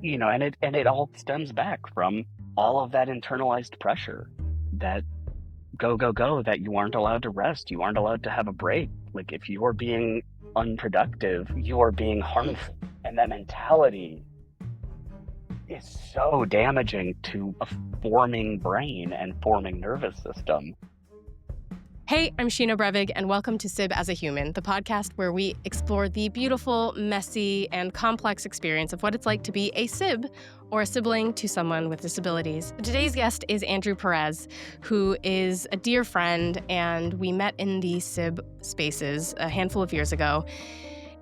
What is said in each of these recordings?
and it all stems back from all of that internalized pressure that go, go, go, that you aren't allowed to rest. You aren't allowed to have a break. Like, if you are being unproductive, you are being harmful. And that mentality is so damaging to a forming brain and forming nervous system. Hey, I'm Sheena Brevig, and welcome to Sib as a Human, the podcast where we explore the beautiful, messy, and complex experience of what it's like to be a sib or a sibling to someone with disabilities. Today's guest is Andrew Perez, who is a dear friend, and we met in the sib spaces a handful of years ago.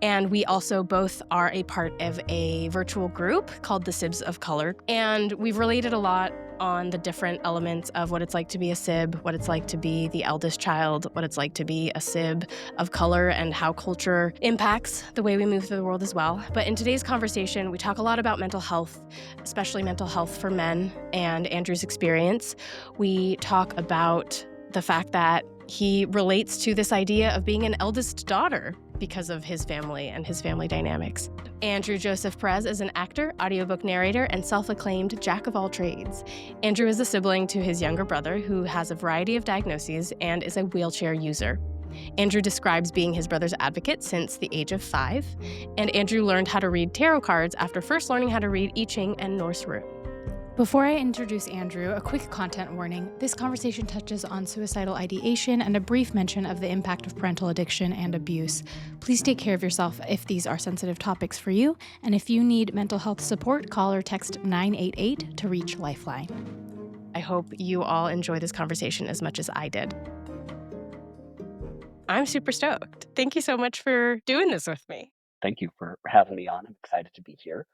And we also both are a part of a virtual group called the Sibs of Color. And we've related a lot on the different elements of what it's like to be a sib, what it's like to be the eldest child, what it's like to be a sib of color, and how culture impacts the way we move through the world as well. But in today's conversation, we talk a lot about mental health, especially mental health for men and Andrew's experience. We talk about the fact that he relates to this idea of being an eldest daughter because of his family and his family dynamics. Andrew Joseph Perez is an actor, audiobook narrator, and self-acclaimed jack of all trades. Andrew is a sibling to his younger brother who has a variety of diagnoses and is a wheelchair user. Andrew describes being his brother's advocate since the age of 5, and Andrew learned how to read tarot cards after first learning how to read I Ching and Norse root. Before I introduce Andrew, a quick content warning. This conversation touches on suicidal ideation and a brief mention of the impact of parental addiction and abuse. Please take care of yourself if these are sensitive topics for you, and if you need mental health support, call or text 988 to reach Lifeline. I hope you all enjoy this conversation as much as I did. I'm super stoked. Thank you so much for doing this with me. Thank you for having me on. I'm excited to be here.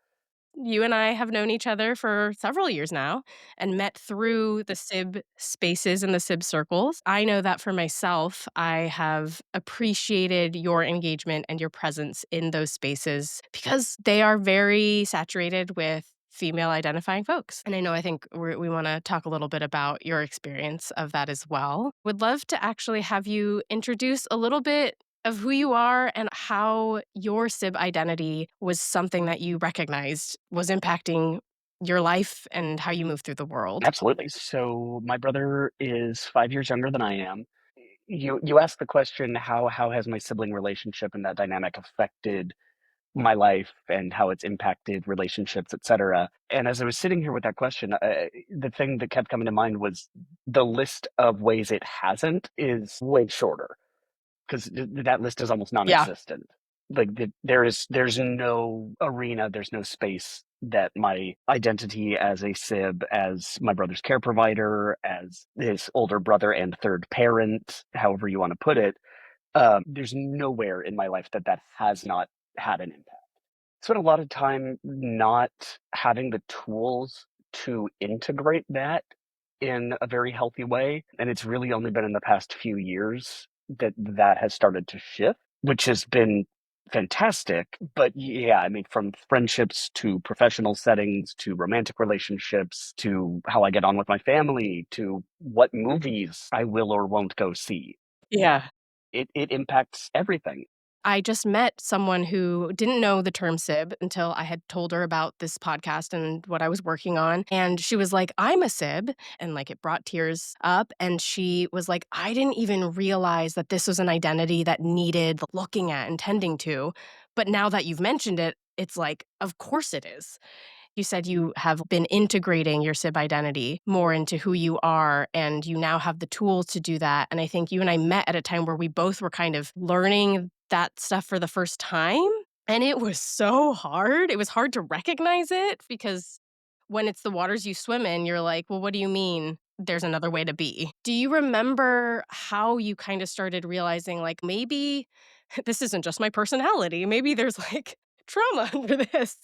You and I have known each other for several years now and met through the SIB spaces and the SIB circles. I know that for myself, I have appreciated your engagement and your presence in those spaces because they are very saturated with female identifying folks. And I think we want to talk a little bit about your experience of that as well. Would love to actually have you introduce a little bit of who you are and how your SIB identity was something that you recognized was impacting your life and how you move through the world. Absolutely. So my brother is 5 years younger than I am. You asked the question, how has my sibling relationship and that dynamic affected my life and how it's impacted relationships, etc. And as I was sitting here with that question, the thing that kept coming to mind was the list of ways it hasn't is way shorter, because that list is almost Yeah. non-existent. Like, there's no arena, there's no space that my identity as a sib, as my brother's care provider, as his older brother and third parent, however you want to put it, there's nowhere in my life that has not had an impact. Spent a lot of time not having the tools to integrate that in a very healthy way, and it's really only been in the past few years that has started to shift, which has been fantastic. But yeah, I mean, from friendships to professional settings to romantic relationships to how I get on with my family to what movies I will or won't go see, Yeah. it impacts everything. I just met someone who didn't know the term SIB until I had told her about this podcast and what I was working on. And she was like, I'm a SIB. And it brought tears up. And she was like, I didn't even realize that this was an identity that needed looking at and tending to. But now that you've mentioned it, it's like, of course it is. You said you have been integrating your SIB identity more into who you are, and you now have the tools to do that. And I think you and I met at a time where we both were kind of learning that stuff for the first time. And it was so hard. It was hard to recognize it because when it's the waters you swim in, you're like, well, what do you mean there's another way to be? Do you remember how you kind of started realizing, maybe this isn't just my personality? Maybe there's trauma under this.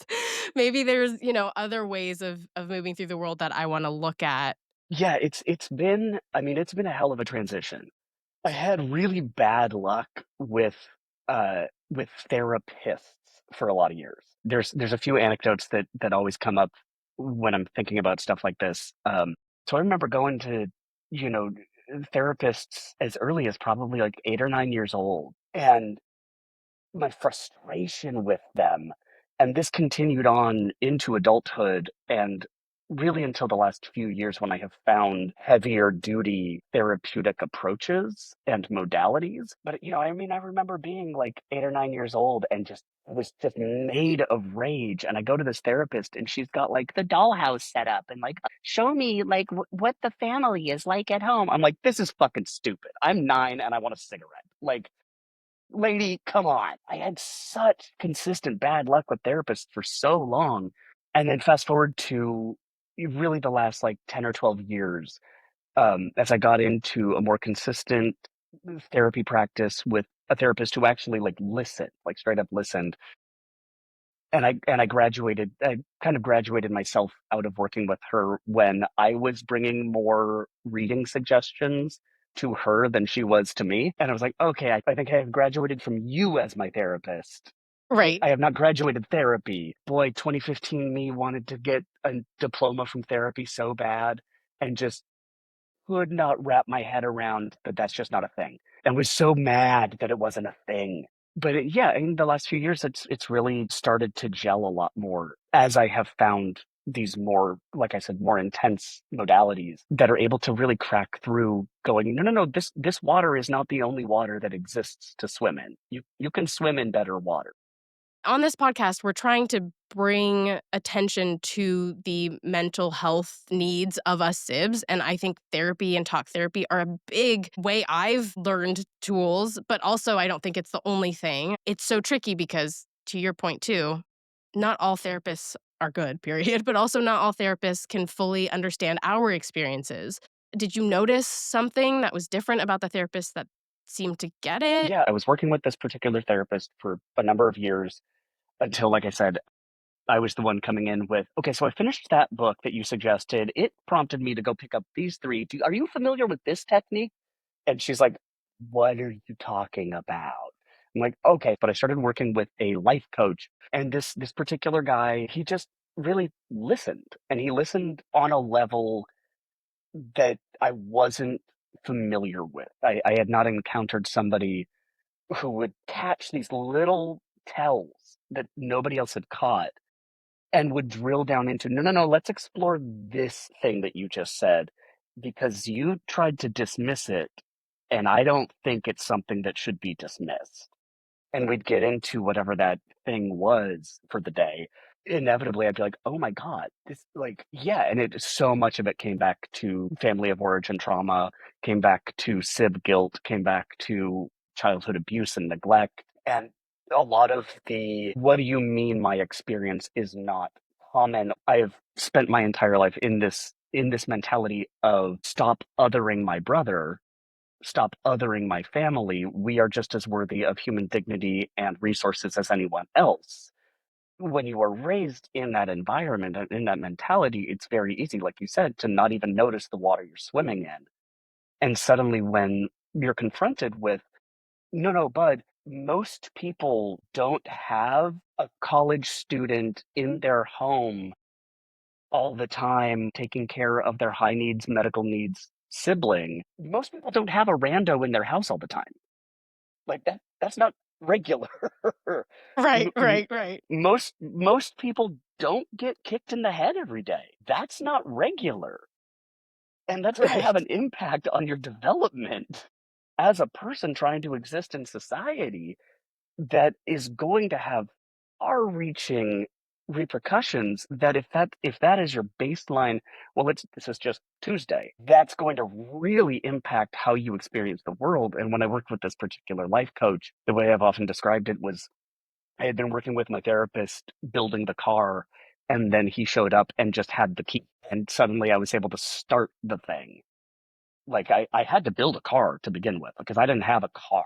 Maybe there's, other ways of moving through the world that I want to look at. Yeah, it's been, I mean, it's been a hell of a transition. I had really bad luck with therapists for a lot of years. There's a few anecdotes that always come up when I'm thinking about stuff like this. So I remember going to, you know, therapists as early as probably like 8 or 9 years old, and my frustration with them And this continued on into adulthood and really until the last few years when I have found heavier duty therapeutic approaches and modalities. But, I mean, I remember being like 8 or 9 years old and just was just made of rage. And I go to this therapist and she's got like the dollhouse set up and like, show me like what the family is like at home. I'm like, this is fucking stupid. I'm 9 and I want a cigarette. Like, lady, come on. I had such consistent bad luck with therapists for so long. And then fast forward to really the last like 10 or 12 years, as I got into a more consistent therapy practice with a therapist who actually like listened, like straight up listened. And I graduated, I kind of graduated myself out of working with her when I was bringing more reading suggestions to her than she was to me. And I was like, okay, I think I have graduated from you as my therapist. Right. I have not graduated therapy. Boy, 2015 me wanted to get a diploma from therapy so bad and just could not wrap my head around that that's just not a thing and was so mad that it wasn't a thing. But yeah, in the last few years, it's really started to gel a lot more as I have found these more, like I said, more intense modalities that are able to really crack through going, no, no, no, this water is not the only water that exists to swim in. You can swim in better water. On this podcast, we're trying to bring attention to the mental health needs of us sibs. And I think therapy and talk therapy are a big way I've learned tools, but also I don't think it's the only thing. It's so tricky because, to your point too, not all therapists are good, period, but also not all therapists can fully understand our experiences. Did you notice something that was different about the therapists that seemed to get it? Yeah, I was working with this particular therapist for a number of years until, like I said, I was the one coming in with, okay, so I finished that book that you suggested. It prompted me to go pick up these three. Are you familiar with this technique? And she's like, what are you talking about? I'm like, okay. But I started working with a life coach. And this particular guy, he just really listened. And he listened on a level that I wasn't familiar with. I had not encountered somebody who would catch these little tells that nobody else had caught and would drill down into, no, no, no, let's explore this thing that you just said because you tried to dismiss it, and I don't think it's something that should be dismissed. And we'd get into whatever that thing was for the day. Inevitably, I'd be like, oh my God, this, like, yeah. And so much of it came back to family of origin trauma, came back to sib guilt, came back to childhood abuse and neglect. And a lot of the, what do you mean my experience is not common? I've spent my entire life in this mentality of stop othering my brother, stop othering my family. We are just as worthy of human dignity and resources as anyone else. When you are raised in that environment, in that mentality, it's very easy, like you said, to not even notice the water you're swimming in. And suddenly, when you're confronted with, no, no, bud, most people don't have a college student in their home all the time taking care of their high needs, medical needs sibling. Most people don't have a rando in their house all the time. Like that's not regular. Right, right, right. Most people don't get kicked in the head every day. That's not regular. And that's going to have Right. an impact on your development as a person trying to exist in society that is going to have far-reaching repercussions that if that is your baseline, well, this is just Tuesday, that's going to really impact how you experience the world. And when I worked with this particular life coach, the way I've often described it was I had been working with my therapist building the car, and then he showed up and just had the key, and suddenly I was able to start the thing. Like I had to build a car to begin with because I didn't have a car.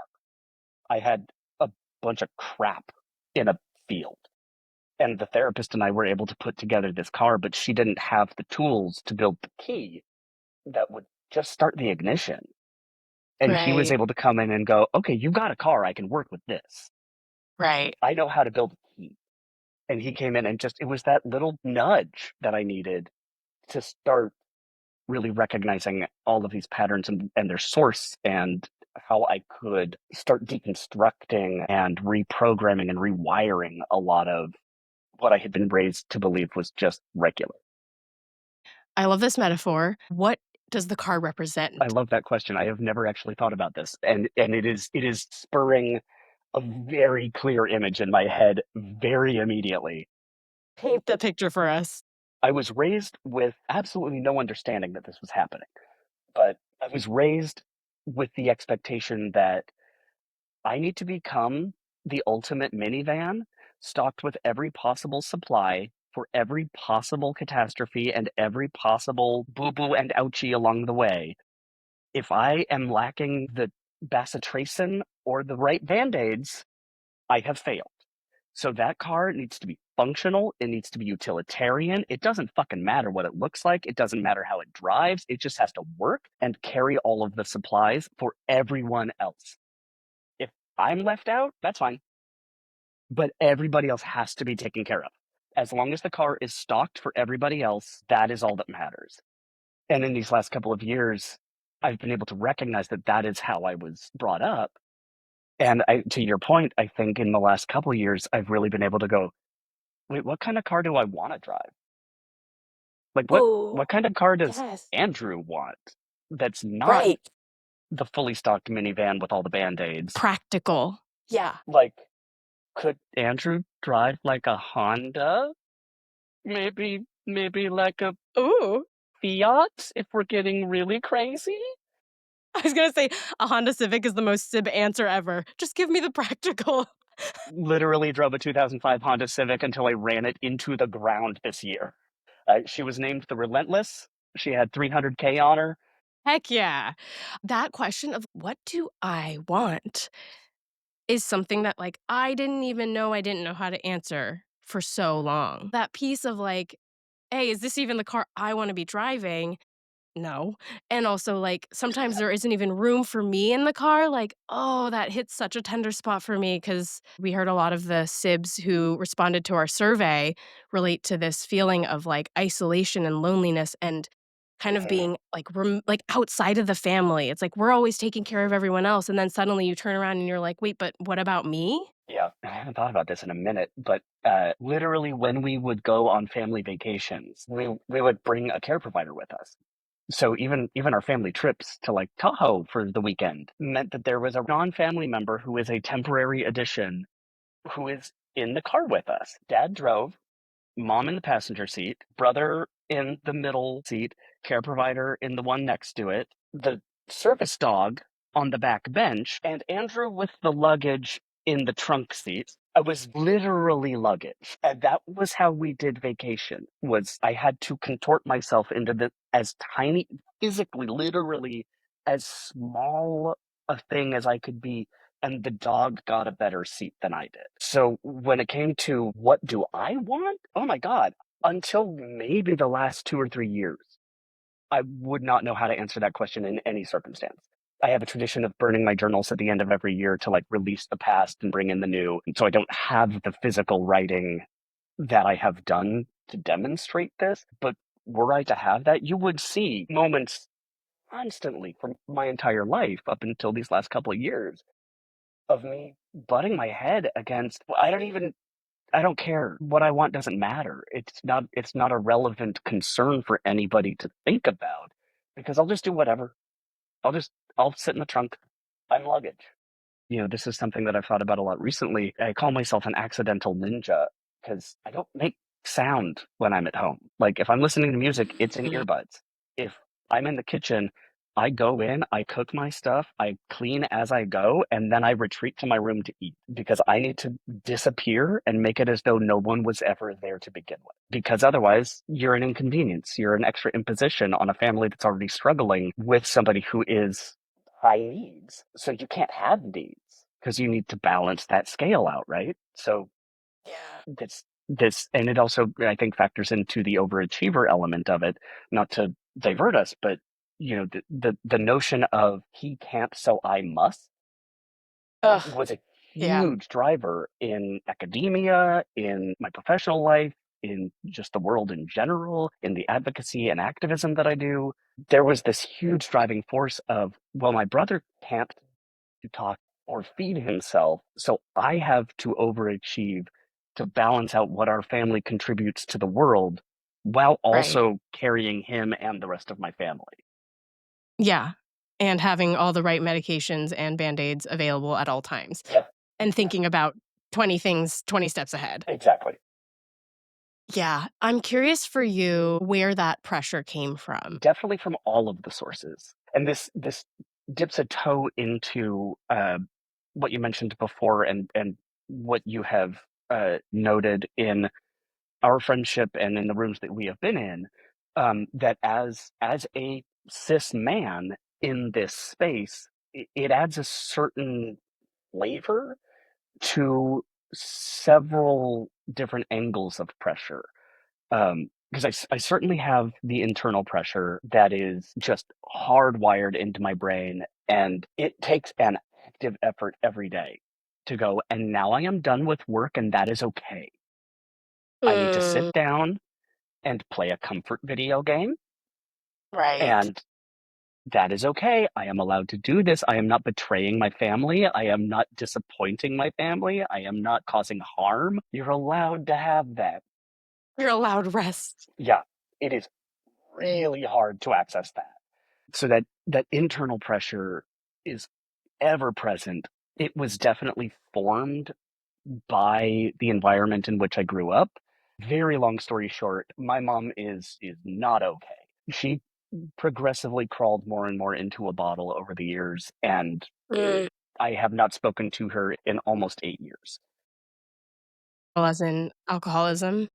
I had a bunch of crap in a field. And the therapist and I were able to put together this car, but she didn't have the tools to build the key that would just start the ignition. And he was Right, able to come in and go, okay, you got a car. I can work with this. right. I know how to build a key. And he came in and just, it was that little nudge that I needed to start really recognizing all of these patterns and their source and how I could start deconstructing and reprogramming and rewiring a lot of what I had been raised to believe was just regular. I love this metaphor. What does the car I represent? love that question. I have never actually thought about this, and it is spurring a very clear image in my head very immediately. Paint the picture for us. I was raised with absolutely no understanding that this was happening, but I was raised with the expectation that I need to become the ultimate minivan, stocked with every possible supply for every possible catastrophe and every possible boo boo and ouchie along the way. If I am lacking the bacitracin or the right band aids, I have failed. So that car needs to be functional. It needs to be utilitarian. It doesn't fucking matter what it looks like. It doesn't matter how it drives. It just has to work and carry all of the supplies for everyone else. If I'm left out, that's fine. But everybody else has to be taken care of. As long as the car is stocked for everybody else, that is all that matters. And in these last couple of years, I've been able to recognize that that is how I was brought up. And to your point, I think in the last couple of years, I've really been able to go, wait, what kind of car do I want to drive? Like, what Oh, kind of car does yes. Andrew want that's not Right. the fully stocked minivan with all the band-aids? Practical. Yeah. Like, could Andrew drive like a Honda? Maybe like a Ooh. Fiat if we're getting really crazy? I was going to say a Honda Civic is the most Sib answer ever. Just give me the practical. Literally drove a 2005 Honda Civic until I ran it into the ground this year. She was named the Relentless. She had 300K on her. Heck yeah. That question of what do I want is something that like I didn't even know I didn't know how to answer for so long. That piece of like, hey, is this even the car I want to be driving? No. And also, like, sometimes there isn't even room for me in the car. Like, oh, that hits such a tender spot for me because we heard a lot of the sibs who responded to our survey relate to this feeling of like isolation and loneliness and kind of being like like outside of the family. It's like we're always taking care of everyone else, and then suddenly you turn around and you're like, wait, but what about me? Yeah, I haven't thought about this in a minute, but literally when we would go on family vacations, we would bring a care provider with us. So even our family trips to like Tahoe for the weekend meant that there was a non-family member who is a temporary addition who is in the car with us. Dad drove, mom in the passenger seat, brother in the middle seat, care provider in the one next to it, the service dog on the back bench, and Andrew with the luggage in the trunk seat. I was literally luggage. And that was how we did vacation. Was I had to contort myself into the as tiny, physically, literally as small a thing as I could be, and the dog got a better seat than I did. So when it came to what do I want? Oh my God. Until maybe the last 2 or 3 years, I would not know how to answer that question in any circumstance. I have a tradition of burning my journals at the end of every year to like release the past and bring in the new. And so I don't have the physical writing that I have done to demonstrate this. But were I to have that, you would see moments constantly from my entire life up until these last couple of years of me butting my head against I don't care. What I want doesn't matter. It's not a relevant concern for anybody to think about because I'll just do whatever. I'll sit in the trunk. I'm luggage. This is something that I've thought about a lot recently. I call myself an accidental ninja because I don't make sound when I'm at home. Like if I'm listening to music, it's in earbuds. If I'm in the kitchen, I go in, I cook my stuff, I clean as I go, and then I retreat to my room to eat because I need to disappear and make it as though no one was ever there to begin with. Because otherwise, you're an inconvenience. You're an extra imposition on a family that's already struggling with somebody who is high needs. So you can't have needs because you need to balance that scale out, right? So Yeah. this and it also I think factors into the overachiever element of it, not to divert us, but the notion of he can't so I must Ugh. was a Yeah. huge driver in academia, in my professional life, in just the world in general, in the advocacy and activism that I do. There was this huge driving force of, well, my brother can't talk or feed himself, so I have to overachieve to balance out what our family contributes to the world while Right. also carrying him and the rest of my family. Yeah. And having all the right medications and band-aids available at all times. Yep. And thinking about 20 things 20 steps ahead. Exactly. Yeah. I'm curious for you where that pressure came from. Definitely from all of the sources. And this dips a toe into what you mentioned before, and what you have noted in our friendship and in the rooms that we have been in, that as a cis man in this space, it adds a certain flavor to several different angles of pressure. Because I certainly have the internal pressure that is just hardwired into my brain, and it takes an active effort every day to go, and now I am done with work, and that is okay. I need to sit Mm, down and play a comfort video game, right. and that is okay. I am allowed to do this. I am not betraying my family. I am not disappointing my family. I am not causing harm. You're allowed to have that. You're allowed rest. Yeah, it is really hard to access that. So that internal pressure is ever present. It was definitely formed by the environment in which I grew up. Very long story short, my mom is not okay. She progressively crawled more and more into a bottle over the years, and Mm. I have not spoken to her in almost 8 years. Well, as in alcoholism.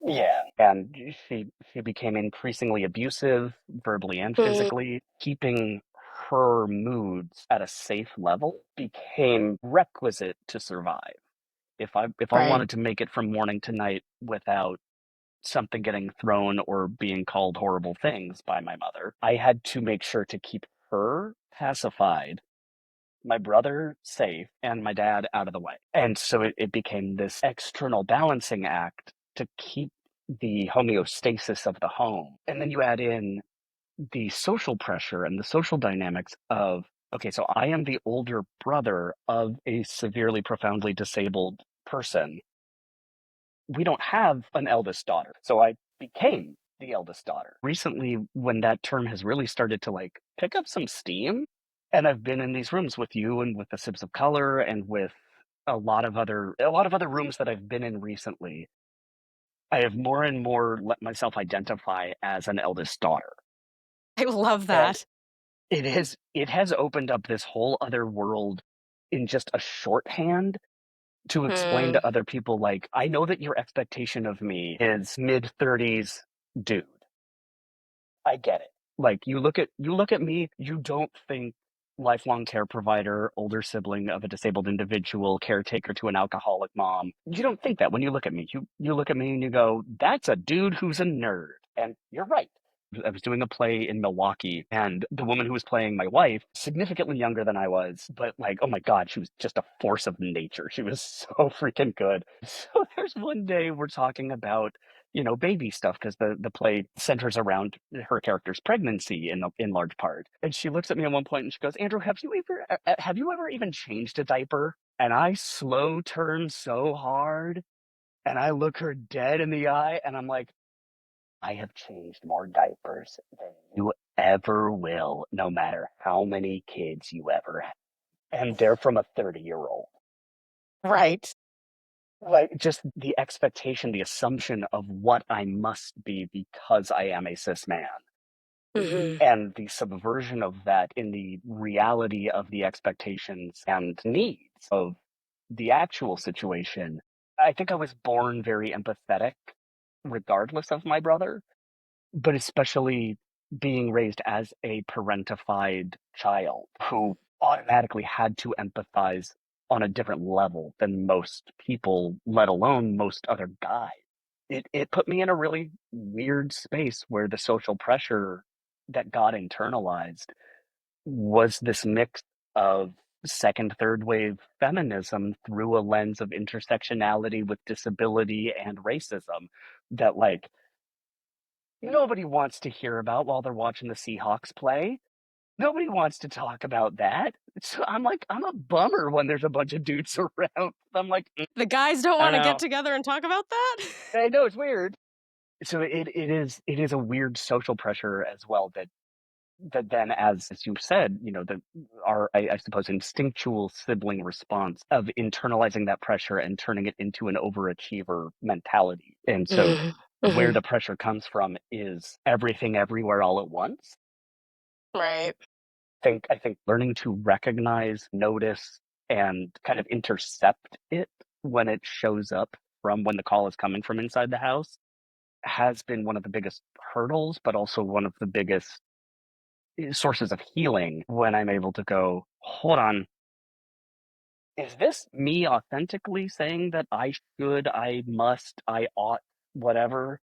Yeah. And she became increasingly abusive, verbally and Mm, physically. Keeping her moods at a safe level became requisite to survive. If I right. wanted to make it from morning to night without something getting thrown or being called horrible things by my mother, I had to make sure to keep her pacified, my brother safe, and my dad out of the way. And so it became this external balancing act to keep the homeostasis of the home. And then you add in the social pressure and the social dynamics of, okay, so I am the older brother of a severely, profoundly disabled person. We don't have an eldest daughter. So I became the eldest daughter. Recently, when that term has really started to like pick up some steam, and I've been in these rooms with you and with the Sibs of Color and with a lot of other rooms that I've been in recently, I have more and more let myself identify as an eldest daughter. I love And that. it has opened up this whole other world in just a shorthand to explain Mm, to other people, like, I know that your expectation of me is mid-30s dude. I get it. Like, you look at me, you don't think lifelong care provider, older sibling of a disabled individual, caretaker to an alcoholic mom. You don't think that when you look at me. You look at me and you go, that's a dude who's a nerd. And you're right. I was doing a play in Milwaukee, and the woman who was playing my wife, significantly younger than I was, but like, oh my God, she was just a force of nature. She was so freaking good. So there's one day we're talking about, baby stuff, because the play centers around her character's pregnancy in large part. And she looks at me at one point and she goes, Andrew, have you ever even changed a diaper? And I slow turn so hard, and I look her dead in the eye, and I'm like, I have changed more diapers than you ever will, no matter how many kids you ever have. And they're from a 30-year-old. right. Like, just the expectation, the assumption of what I must be because I am a cis man, Hmm. and the subversion of that in the reality of the expectations and needs of the actual situation. I think I was born very empathetic, regardless of my brother, but especially being raised as a parentified child who automatically had to empathize on a different level than most people, let alone most other guys. It put me in a really weird space where the social pressure that got internalized was this mix of second, third wave feminism through a lens of intersectionality with disability and racism that, like, nobody wants to hear about while they're watching the Seahawks play. Nobody wants to talk about that. So I'm like, I'm a bummer when there's a bunch of dudes around. I'm like, The guys don't I don't want to get know. together and talk about that? I know it's weird. So it is a weird social pressure as well that then, as you said, the our I suppose instinctual sibling response of internalizing that pressure and turning it into an overachiever mentality. And so Mhm, where mhm. the pressure comes from is everything everywhere all at once. Right. I think learning to recognize, notice, and kind of intercept it when it shows up from when the call is coming from inside the house has been one of the biggest hurdles, but also one of the biggest sources of healing when I'm able to go, hold on, is this me authentically saying that I should, I must, I ought, whatever?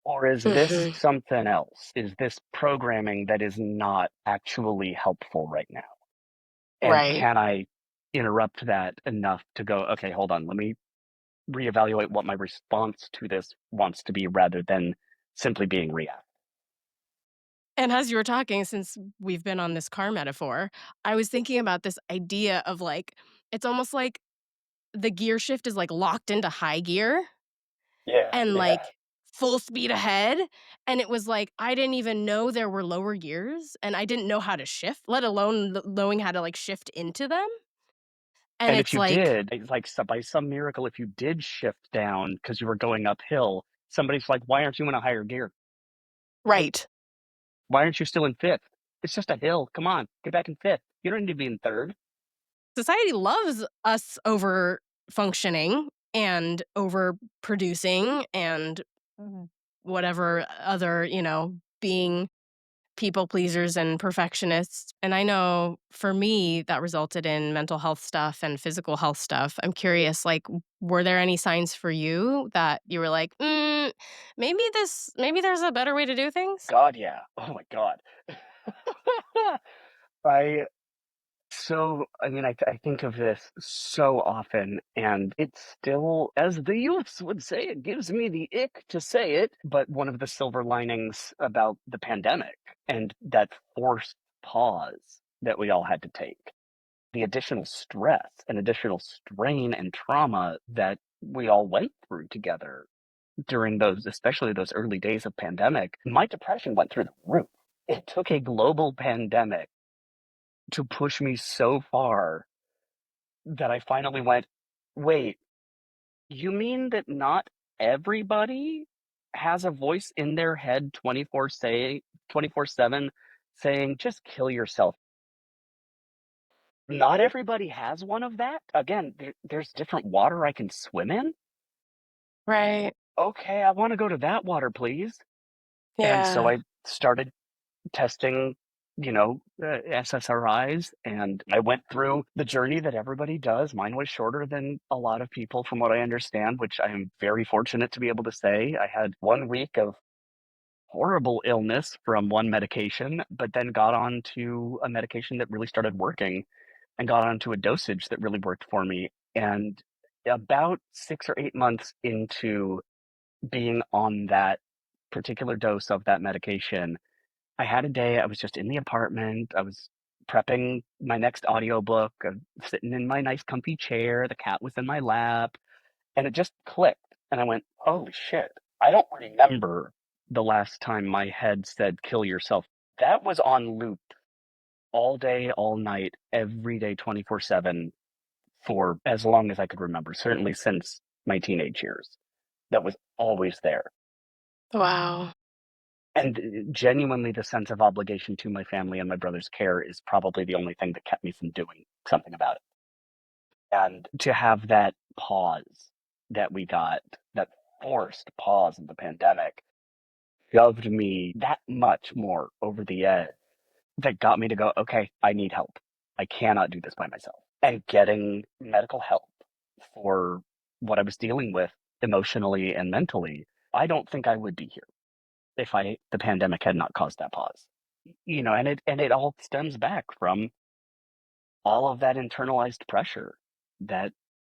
Or is this Mhm. something else? Is this programming that is not actually helpful right now? And Right. can I interrupt that enough to go, okay, hold on, let me reevaluate what my response to this wants to be rather than simply being reactive? And as you were talking, since we've been on this car metaphor, I was thinking about this idea of like, it's almost like the gear shift is like locked into high gear Yeah, and yeah. like full speed ahead. And it was like, I didn't even know there were lower gears and I didn't know how to shift, let alone knowing how to like shift into them. And And if it's you like, did, it's like by some miracle, if you did shift down because you were going uphill, somebody's like, why aren't you in a higher gear? right. Why aren't you still in fifth? It's just a hill. Come on, get back in fifth. You don't need to be in third. Society loves us over functioning and over producing and whatever other, being people pleasers and perfectionists. And I know for me, that resulted in mental health stuff and physical health stuff. I'm curious, like, were there any signs for you that you were like, maybe there's a better way to do things? God, yeah. Oh my God. I I mean, I think of this so often, and it's still, as the youths would say, it gives me the ick to say it. But one of the silver linings about the pandemic and that forced pause that we all had to take, the additional stress and additional strain and trauma that we all went through together during those, especially those early days of pandemic, my depression went through the roof. It took a global pandemic to push me so far that I finally went, wait, you mean that not everybody has a voice in their head 24/7 saying just kill yourself? Not everybody has one of that. Again, there's different water I can swim in. Right. Okay, I want to go to that water, please. And so Yeah. I started testing, SSRIs, and I went through the journey that everybody does. Mine was shorter than a lot of people, from what I understand, which I am very fortunate to be able to say. I had 1 week of horrible illness from one medication, but then got on to a medication that really started working and got onto a dosage that really worked for me. And about 6 or 8 months into being on that particular dose of that medication, I had a day, I was just in the apartment, I was prepping my next audiobook, sitting in my nice comfy chair, the cat was in my lap, and it just clicked. And I went, holy shit, I don't remember the last time my head said kill yourself. That was on loop all day, all night, every day, 24/7 for as long as I could remember, certainly since my teenage years. That was always there. Wow. And genuinely, the sense of obligation to my family and my brother's care is probably the only thing that kept me from doing something about it. And to have that pause that we got, that forced pause of the pandemic, shoved me that much more over the edge, that got me to go, okay, I need help. I cannot do this by myself. And getting medical help for what I was dealing with emotionally and mentally, I don't think I would be here if the pandemic had not caused that pause. And it all stems back from all of that internalized pressure, that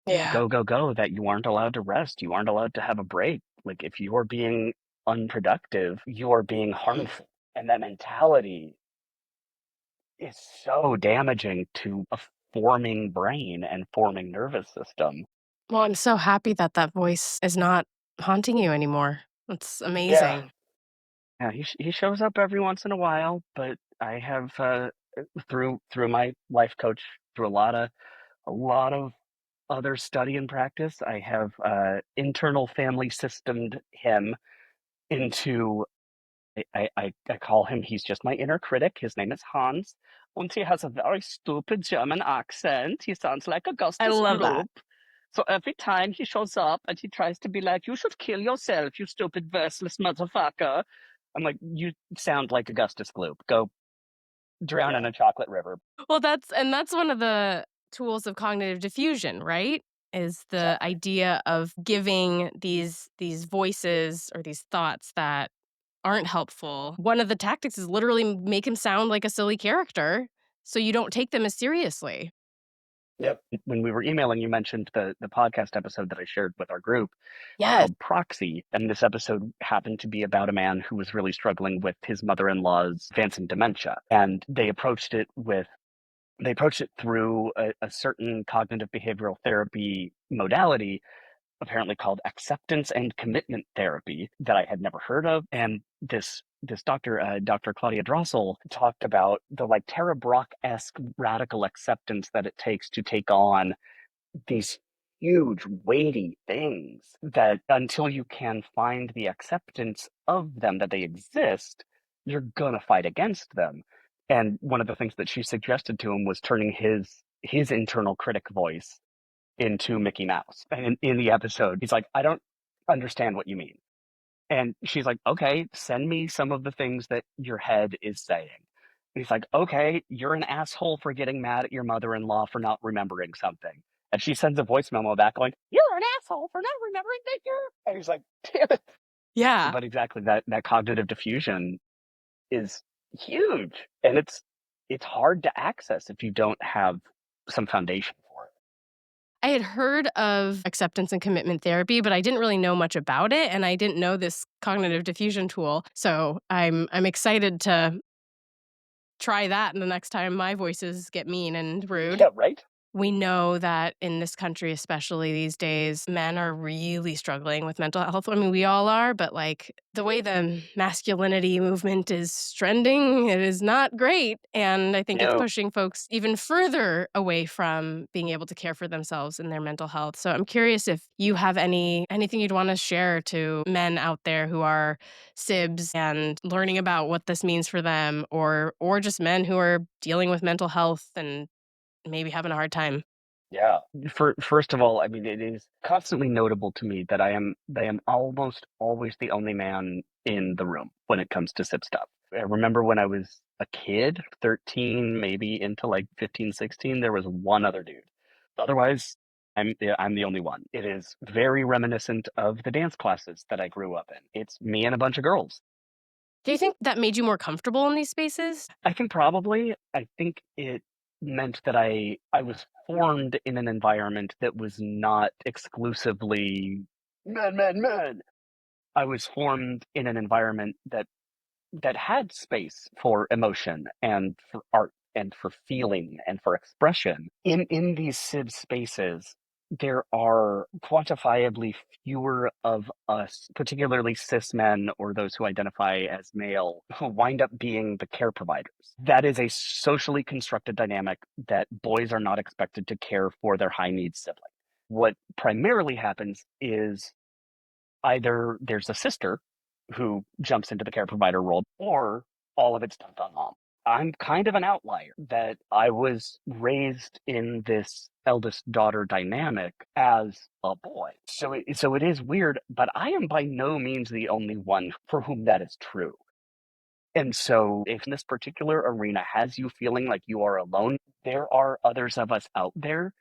Yeah. go, go, go, that you aren't allowed to rest, you aren't allowed to have a break. Like, if you're being unproductive, you are being harmful. And that mentality is so damaging to a forming brain and forming nervous system. Well, I'm so happy that that voice is not haunting you anymore. That's Yeah. amazing. Yeah, he shows up every once in a while, but I have through my life coach, through a lot of other study and practice, I have internal family systemed him into I call him, he's just my inner critic. His name is Hans, and he has a very stupid German accent. He sounds like I Augustus love that. Gloop. So every time he shows up and he tries to be like, "You should kill yourself, you stupid, verseless motherfucker," I'm like, "You sound like Augustus Gloop. Go drown in a chocolate river." Well, that's one of the tools of cognitive diffusion, right? Is the Exactly. idea of giving these voices or these thoughts that aren't helpful. One of the tactics is literally make him sound like a silly character so you don't take them as seriously. Yep. When we were emailing, you mentioned the podcast episode that I shared with our group Yes. called Proxy. And this episode happened to be about a man who was really struggling with his mother-in-law's advancing dementia. And they approached it through a certain cognitive behavioral therapy modality, apparently called acceptance and commitment therapy, that I had never heard of. And this doctor, Dr. Claudia Drossel, talked about the like Tara Brach-esque radical acceptance that it takes to take on these huge, weighty things, that until you can find the acceptance of them, that they exist, you're gonna fight against them. And one of the things that she suggested to him was turning his internal critic voice into Mickey Mouse. And in the episode, he's like, "I don't understand what you mean." And she's like, "Okay, send me some of the things that your head is saying." And he's like, "Okay, you're an asshole for getting mad at your mother-in-law for not remembering something." And she sends a voice memo back going, "You're an asshole for not remembering that you're." And he's like, "Damn it." Yeah. But exactly, that cognitive diffusion is huge. And it's hard to access if you don't have some foundation for it. I had heard of acceptance and commitment therapy, but I didn't really know much about it, and I didn't know this cognitive diffusion tool. So I'm excited to try that the next time my voices get mean and rude. Yeah, right? We know that in this country, especially these days, men are really struggling with mental health. I mean, we all are, but like the way the masculinity movement is trending, it is not great. And I think it's No. pushing folks even further away from being able to care for themselves and their mental health. So I'm curious if you have anything you'd want to share to men out there who are sibs and learning about what this means for them, or just men who are dealing with mental health and maybe having a hard time. Yeah. First of all, I mean, it is constantly notable to me that I am almost always the only man in the room when it comes to sip stuff. I remember when I was a kid, 13, maybe into like 15, 16, there was one other dude. Otherwise, I'm the only one. It is very reminiscent of the dance classes that I grew up in. It's me and a bunch of girls. Do you think that made you more comfortable in these spaces? I think probably. I think it meant that I was formed in an environment that was not exclusively men, men, men. I was formed in an environment that had space for emotion and for art and for feeling and for expression. In these civ spaces, there are quantifiably fewer of us, particularly cis men or those who identify as male, who wind up being the care providers. That is a socially constructed dynamic that boys are not expected to care for their high needs sibling. What primarily happens is either there's a sister who jumps into the care provider role, or all of it's dumped on mom. I'm kind of an outlier that I was raised in this eldest daughter dynamic as a boy. So it is weird, but I am by no means the only one for whom that is true. And so if this particular arena has you feeling like you are alone, there are others of us out there,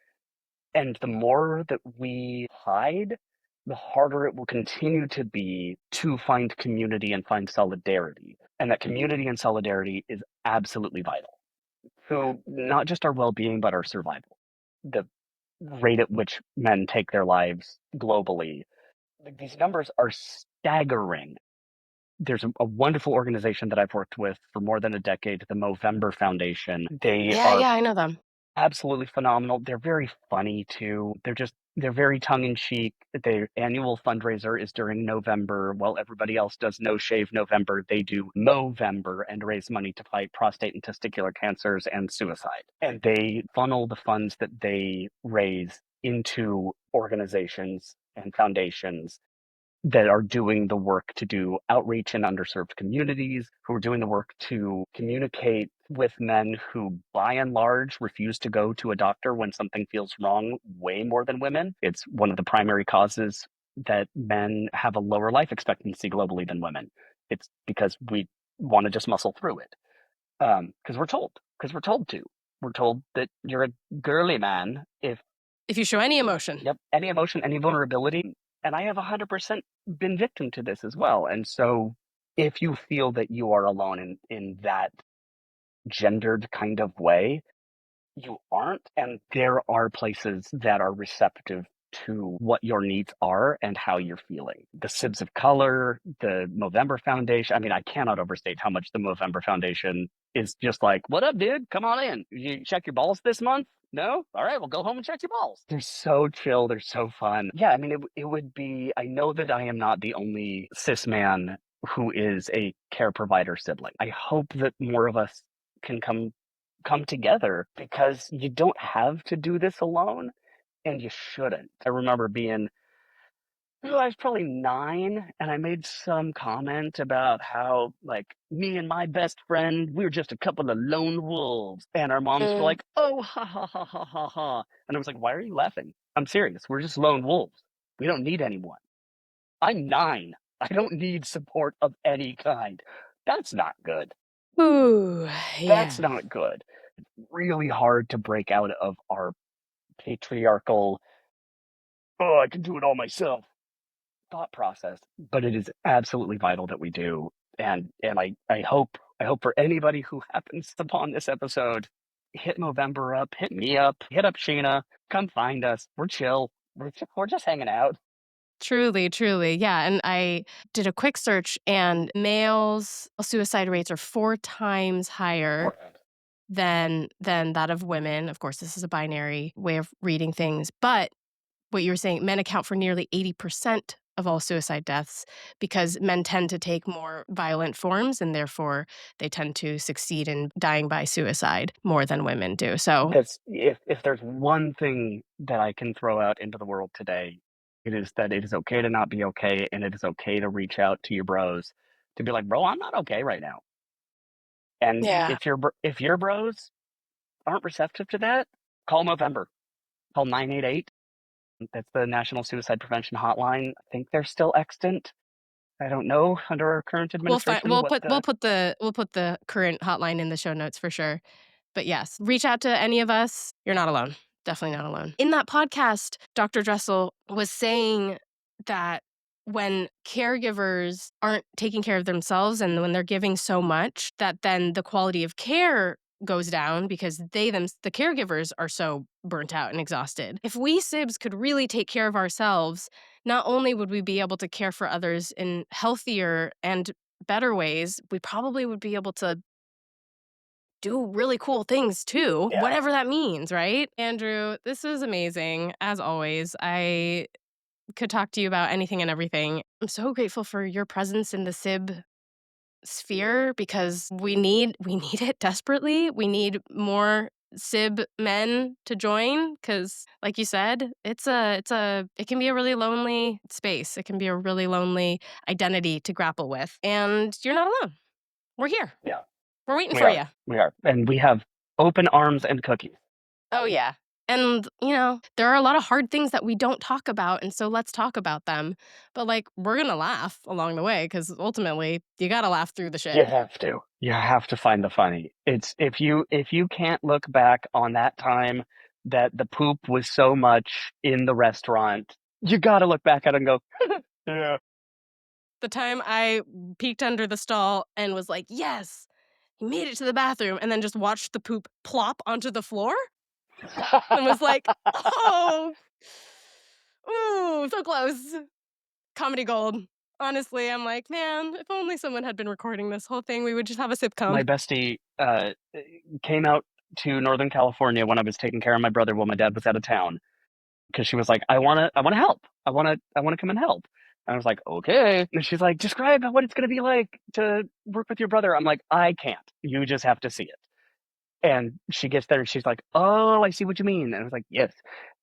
and the more that we hide, the harder it will continue to be to find community and find solidarity. And that community and solidarity is absolutely vital to not just our well being, but our survival. The rate at which men take their lives globally, like, these numbers are staggering. there's a wonderful organization that I've worked with for more than a decade, the Movember Foundation. They Yeah, are yeah, I know them. absolutely phenomenal. They're very funny too. They're very tongue in cheek. Their annual fundraiser is during November. While everybody else does No Shave November, they do Movember and raise money to fight prostate and testicular cancers and suicide. And they funnel the funds that they raise into organizations and foundations that are doing the work to do outreach in underserved communities, who are doing the work to communicate with men who, by and large, refuse to go to a doctor when something feels wrong way more than women. It's one of the primary causes that men have a lower life expectancy globally than women. It's because we want to just muscle through it. Because we're told to. We're told that you're a girly man If you show any emotion. yep, any emotion, any vulnerability. And I have 100% been victim to this as well. And so if you feel that you are alone in that gendered kind of way, you aren't. And there are places that are receptive to what your needs are and how you're feeling. The Sibs of Color, the Movember Foundation. I mean, I cannot overstate how much the Movember Foundation is just like, what up, dude? Come on in. You check your balls this month? No? All right, well, go home and check your balls. They're so chill. They're so fun. Yeah, I mean, it would be, I know that I am not the only cis man who is a care provider sibling. I hope that more of us can come together because you don't have to do this alone and you shouldn't. I remember being, oh, I was probably 9 and I made some comment about how, like, me and my best friend, we were just a couple of lone wolves. And our moms were Mm. like, oh, ha, ha, ha, ha, ha, ha. And I was like, why are you laughing? I'm serious. We're just lone wolves. We don't need anyone. I'm 9. I don't need support of any kind. That's not good. Ooh, That's yeah. not good. Really hard to break out of our patriarchal, oh, I can do it all myself thought process, but it is absolutely vital that we do. And I hope for anybody who happens upon this episode, hit Movember up, hit me up, hit up Sheena, come find us. We're chill. We're just hanging out. Truly, truly. Yeah. And I did a quick search, and males' suicide rates are 4 times higher than that of women. Of course, this is a binary way of reading things. But what you were saying, men account for nearly 80% of all suicide deaths because men tend to take more violent forms, and therefore they tend to succeed in dying by suicide more than women do. So, That's if there's one thing that I can throw out into the world today, it is that it is okay to not be okay, and it is okay to reach out to your bros to be like, bro, I'm not okay right now. And yeah. if your bros aren't receptive to that, call November. Call 988. That's the National Suicide Prevention Hotline. I think they're still extant. I don't know under our current We'll find administration what the we'll put the current hotline in the show notes for sure. But yes, reach out to any of us. You're not alone. Definitely not alone. In that podcast, Dr. Dressel was saying that when caregivers aren't taking care of themselves and when they're giving so much, that then the quality of care goes down because the caregivers are so burnt out and exhausted. If we sibs could really take care of ourselves, not only would we be able to care for others in healthier and better ways, we probably would be able to do really cool things too, yeah whatever that means, right? Andrew, this was amazing. As always, I could talk to you about anything and everything. I'm so grateful for your presence in the SIB sphere because we need it desperately. We need more SIB men to join because, like you said, it can be a really lonely space. It can be a really lonely identity to grapple with. And you're not alone. We're here. yeah We're waiting we for are you. we are and we have open arms and cookies. Oh, yeah. And, there are a lot of hard things that we don't talk about, and so let's talk about them. But, like, we're gonna laugh along the way because ultimately, you gotta laugh through the shit. You have to find the funny. It's if you can't look back on that time that the poop was so much in the restaurant, you got to look back at it and go, yeah. The time I peeked under the stall and was like, "Yes, he made it to the bathroom," and then just watched the poop plop onto the floor and was like, "Oh, ooh, so close." Comedy gold Honestly, I'm like, man, if only someone had been recording this whole thing, we would just have a My sitcom. bestie came out to Northern California when I was taking care of my brother while my dad was out of town because she was like, I want to help. I want to come and help. And I was like, okay. And she's like, describe what it's going to be like to work with your brother. I'm like, I can't. You just have to see it. And she gets there and she's like, oh, I see what you mean. And I was like, yes.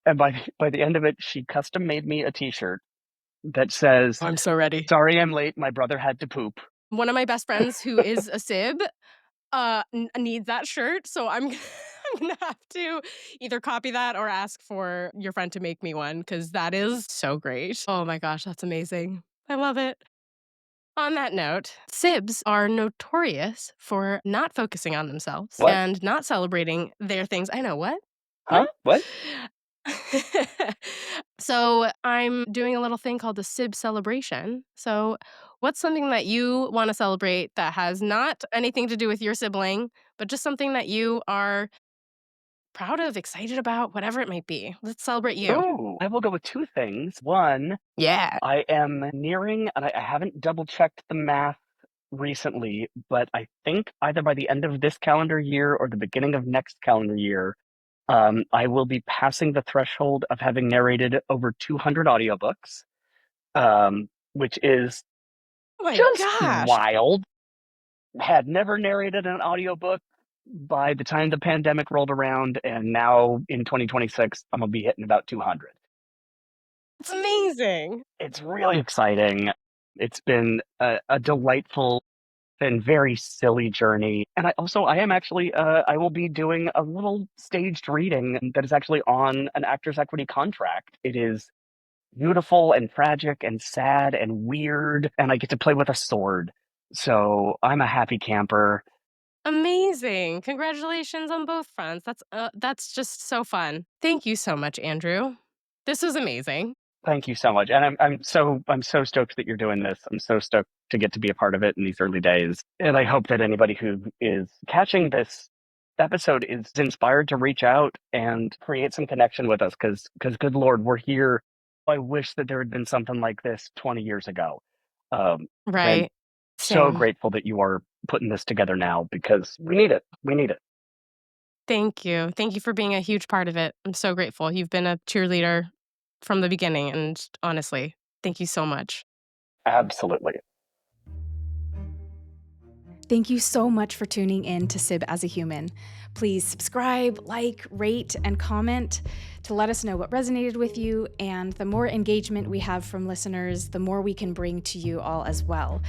And by the end of it, she custom made me a T-shirt that says, I'm so ready. sorry I'm late. My brother had to poop. One of my best friends who is a sib needs that shirt, so I'm I'm gonna have to either copy that or ask for your friend to make me one because that is so great. Oh my gosh, that's amazing. I love it. On that note, sibs are notorious for not focusing on themselves What? and not celebrating their things. I know what? Huh? What? So I'm doing a little thing called the sib celebration. So what's something that you want to celebrate that has not anything to do with your sibling, but just something that you are proud of, excited about, whatever it might be? Let's celebrate you. Oh, I will go with two things. One, Yeah. I am nearing, and I haven't double checked the math recently, but I think either by the end of this calendar year or the beginning of next calendar year, I will be passing the threshold of having narrated over 200 audiobooks, which is Oh my just gosh. wild. Had never narrated an audiobook by the time the pandemic rolled around, and now in 2026, I'm gonna be hitting about 200. It's amazing. It's really exciting. It's been a delightful and very silly journey. And I am actually, I will be doing a little staged reading that is actually on an Actors Equity contract. It is beautiful and tragic and sad and weird, and I get to play with a sword. So I'm a happy camper. Amazing. Congratulations on both fronts. That's just so fun. Thank you so much, Andrew. This was amazing. Thank you so much. And I'm so stoked that you're doing this. I'm so stoked to get to be a part of it in these early days. And I hope that anybody who is catching this episode is inspired to reach out and create some connection with us because good Lord, we're here. I wish that there had been something like this 20 years ago. And Right. so Same. grateful that you are putting this together now because we need it. We need it. Thank you. Thank you for being a huge part of it. I'm so grateful. You've been a cheerleader from the beginning, and honestly, thank you so much. Absolutely. Thank you so much for tuning in to Sib as a Human. Please subscribe, like, rate, and comment to let us know what resonated with you. And the more engagement we have from listeners, the more we can bring to you all as well.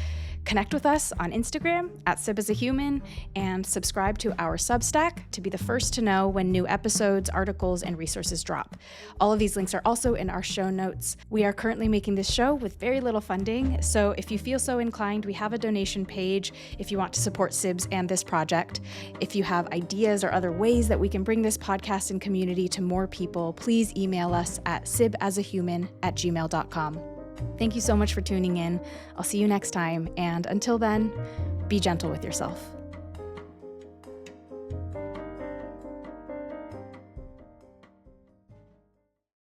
Connect with us on Instagram @SibAsAHuman and subscribe to our Substack to be the first to know when new episodes, articles, and resources drop. All of these links are also in our show notes. We are currently making this show with very little funding, so if you feel so inclined, we have a donation page if you want to support Sibs and this project. If you have ideas or other ways that we can bring this podcast and community to more people, please email us at sibasahuman@gmail.com. Thank you so much for tuning in. I'll see you next time, and until then, be gentle with yourself.